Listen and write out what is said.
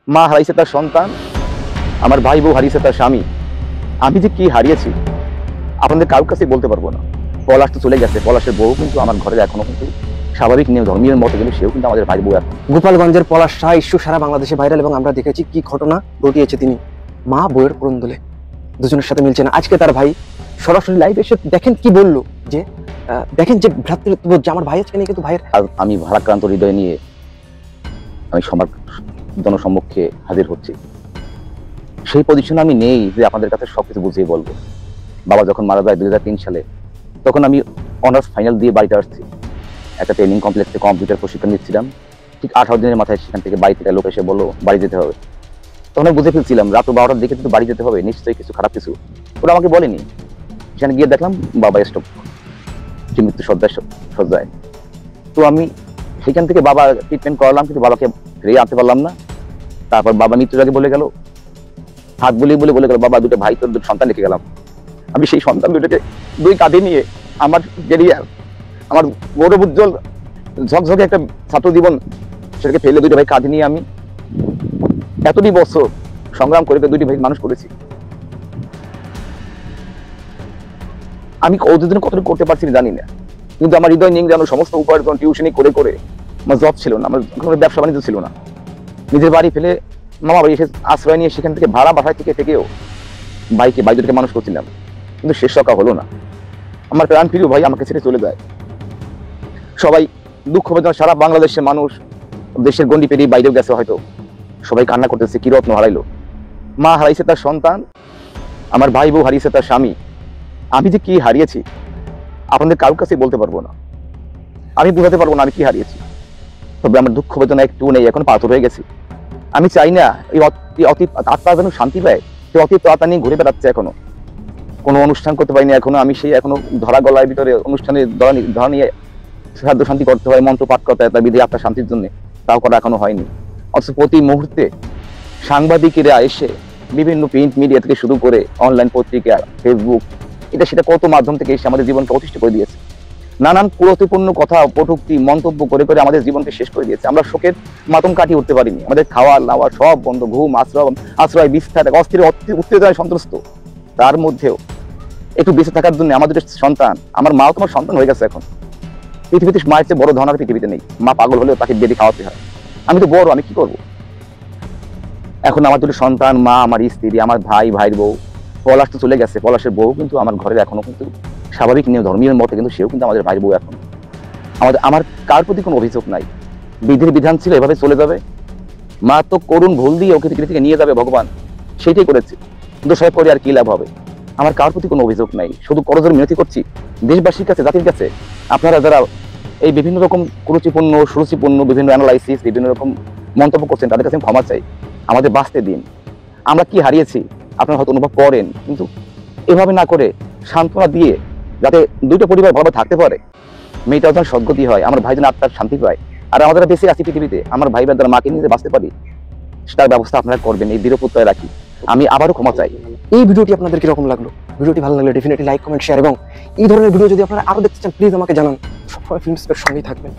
মা হারিয়েছে তার সন্তান, আমার ভাই বউ হারিয়েছে তার স্বামী। আমি যে কি হারিয়েছি আপনাদের কারোর কাছে বলতে পারবো না। পলাশ তো চলে গেছে, পলাশের বউ কিন্তু আমার ঘরে এখনো কিন্তু স্বাভাবিক নিয়ম ধর্মীয় মতো গেলে সেও কিন্তু আমাদের ভাই বউ এখন। গোপালগঞ্জের পলাশ শাহ ইস্যু সারা বাংলাদেশে ভাইরাল এবং আমরা দেখেছি কি ঘটনা ঘটিয়েছে তিনি। মা বউয়ের ক্রন্দলে দুজনের সাথে মিলছে না। আজকে তার ভাই সরাসরি লাইভ এসে দেখেন কি বললো, যে দেখেন যে ভ্রাতৃত্ববোধ, যে আমার ভাই আজকে নেই, কিন্তু ভাইয়ের আজ আমি ভারাক্রান্ত হৃদয় নিয়ে আমি সবার জনসম্মুখে হাজির হচ্ছি। সেই পজিশনে আমি নেই যে আপনাদের কাছে সবকিছু বুঝিয়ে বলবো। বাবা যখন মারা যায় 2003 সালে, তখন আমি অনার্স ফাইনাল দিয়ে বাড়িতে আসছি। একটা ট্রেনিং কমপ্লেক্সে কম্পিউটার প্রশিক্ষণ নিচ্ছিলাম। ঠিক 18 দিনের মাথায় সেখান থেকে বাড়ি থেকে লোক এসে বললো বাড়ি যেতে হবে। তখন আমি বুঝে ফেলছিলাম রাত 12টার দিকে কিন্তু বাড়ি যেতে হবে, নিশ্চয়ই কিছু খারাপ কিছু। ওরা আমাকে বলেনি। সেখানে গিয়ে দেখলাম বাবা স্টপ, মৃত্যু সজ্জায়। তো আমি সেখান থেকে বাবা ট্রিটমেন্ট করালাম, কিন্তু বাবাকে ফিরিয়ে আনতে পারলাম না। তারপর বাবা মৃত্যুর আগে বলে গেল, হাত বলে গেল, বাবা দুটো ভাই তোর দুটো সন্তান রেখে গেলাম। আমি সেই সন্তান দুটোকে দুই কাঁধে নিয়ে আমার ক্যারিয়ার, আমার গৌরব উজ্জ্বল ঝকঝকে একটা ছাত্র জীবন, সেটাকে ফেলে দুটো ভাই কাঁধে নিয়ে আমি এতটি বছর সংগ্রাম করে দুটি ভাই মানুষ করেছি। আমি ওদের জন্য কতটুকু করতে পারছি জানি না, কিন্তু আমার হৃদয় নিয়ে যেন সমস্ত উপার্জন টিউশনি করে আমার জব ছিল না, আমার কোনো ব্যবসা বাণিজ্য ছিল না। নিজের বাড়ি ফেলে মামা বাড়ি এসে আশ্রয় নিয়ে সেখান থেকে ভাড়া বাসায় থেকেও বাড়ি দুটোকে মানুষ করছিলাম, কিন্তু শেষ রক্ষা হলো না। আমার প্রাণ প্রিয় ভাই আমাকে ছেড়ে চলে যায়। সবাই দুঃখ বেদনা, সারা বাংলাদেশের মানুষ দেশের গন্ডি পেরিয়ে বাইরেও গেছে, হয়তো সবাই কান্না করতেছে কি রত্ন হারাইলো। মা হারাইছে তার সন্তান, আমার ভাই বউ হারিয়েছে তার স্বামী। আমি যে কি হারিয়েছি আপনাদের কারোর কাছে বলতে পারবো না, আমি বোঝাতে পারবো না আমি কি হারিয়েছি। তবে আমার দুঃখ বেদনা একটু নেই, এখন পাথর হয়ে গেছি। আমি চাই না এই অতীত আত্মা যেন শান্তি পায়, সেই অতীত আত্মা নিয়ে ঘুরে বেড়াচ্ছে। এখনো কোনো অনুষ্ঠান করতে পারিনি, এখনো আমি সেই এখনো ধরা গলার ভিতরে অনুষ্ঠানের ধরা নিয়ে সাধ্য শান্তি করতে হয়, মন্ত্র পাঠ করতে হয় তার বিধি আত্মার শান্তির জন্য, তাও করা এখনো হয়নি। অথচ প্রতি মুহূর্তে সাংবাদিকেরা এসে বিভিন্ন প্রিন্ট মিডিয়া থেকে শুরু করে অনলাইন পত্রিকা, ফেসবুক, এটা সেটা কত মাধ্যম থেকে এসে আমাদের জীবনকে অতিষ্ঠ করে দিয়েছে। নানান কুরুচিপূর্ণ কথা, কটূক্তি, মন্তব্য করে আমাদের জীবনকে শেষ করে দিয়েছে। আমরা শোকের মাতম কাটিয়ে উঠতে পারিনি। আমাদের খাওয়া দাওয়া সব বন্ধ, ঘুম, আশ্রয় বিস্তার, অস্থির উত্তেজনায় সন্ত্রস্ত। তার মধ্যেও একটু বেঁচে থাকার জন্য আমাদের সন্তান, আমার মাও তোমার সন্তান হয়ে গেছে। এখন পৃথিবীতে মায়ের চেয়ে বড় ধনার পৃথিবীতে নেই। মা পাগল হলেও তাকে বেদি খাওয়াতে হয়। আমি তো বড়, আমি কি করব? এখন আমার দুটো সন্তান, মা, আমার স্ত্রী, আমার ভাইয়ের বউ। পলাশ তো চলে গেছে, পলাশের বউ কিন্তু আমার ঘরের এখনো কিন্তু স্বাভাবিক নিয়ম ধর্মীয় মতে কিন্তু সেও কিন্তু আমাদের ভাই বউ। এখন আমার কার প্রতি কোনো অভিযোগ নাই। বিধির বিধান ছিল এভাবে চলে যাবে, মা তো করুণ ভুল দিয়ে ওকে পৃথিবী থেকে নিয়ে যাবে ভগবান, সেটাই করেছে। কিন্তু সব করে আর কি লাভ হবে? আমার কার প্রতি কোনো অভিযোগ নাই, শুধু করজোড়ে মিনতি করছি দেশবাসীর কাছে, জাতির কাছে, আপনারা যারা এই বিভিন্ন রকম কুরুচিপূর্ণ সুরুচিপূর্ণ বিভিন্ন অ্যানালাইসিস, বিভিন্ন রকম মন্তব্য করছেন, তাদের কাছে ক্ষমা চাই। আমাদের বাঁচতে দিন। আমরা কি হারিয়েছি আপনারা হয়তো অনুভব করেন, কিন্তু এভাবে না করে সান্ত্বনা দিয়ে যাতে দুইটা পরিবার ভালোভাবে থাকতে পারে, মেয়েটাও যেন সদ্গতি হয়, আমার ভাই যেন আত্মার শান্তি পায়, আর আমাদের বেঁচে আছি পৃথিবীতে, আমার ভাই দ্বারা মাকে নিয়ে বাঁচতে পারি, সেটার ব্যবস্থা আপনারা করবেন। এই দৃঢ়প্রত্যয় রাখি। আমি আবারও ক্ষমা চাই। এই ভিডিওটি আপনাদের কিরকম লাগলো? ভিডিওটি ভালো লাগলে ডেফিনেটলি লাইক, কমেন্ট, শেয়ার, এবং এই ধরনের ভিডিও যদি আপনারা আরো দেখতে চান প্লিজ আমাকে জানান। সবসময় ফিল্মস্পের সঙ্গেই থাকবেন।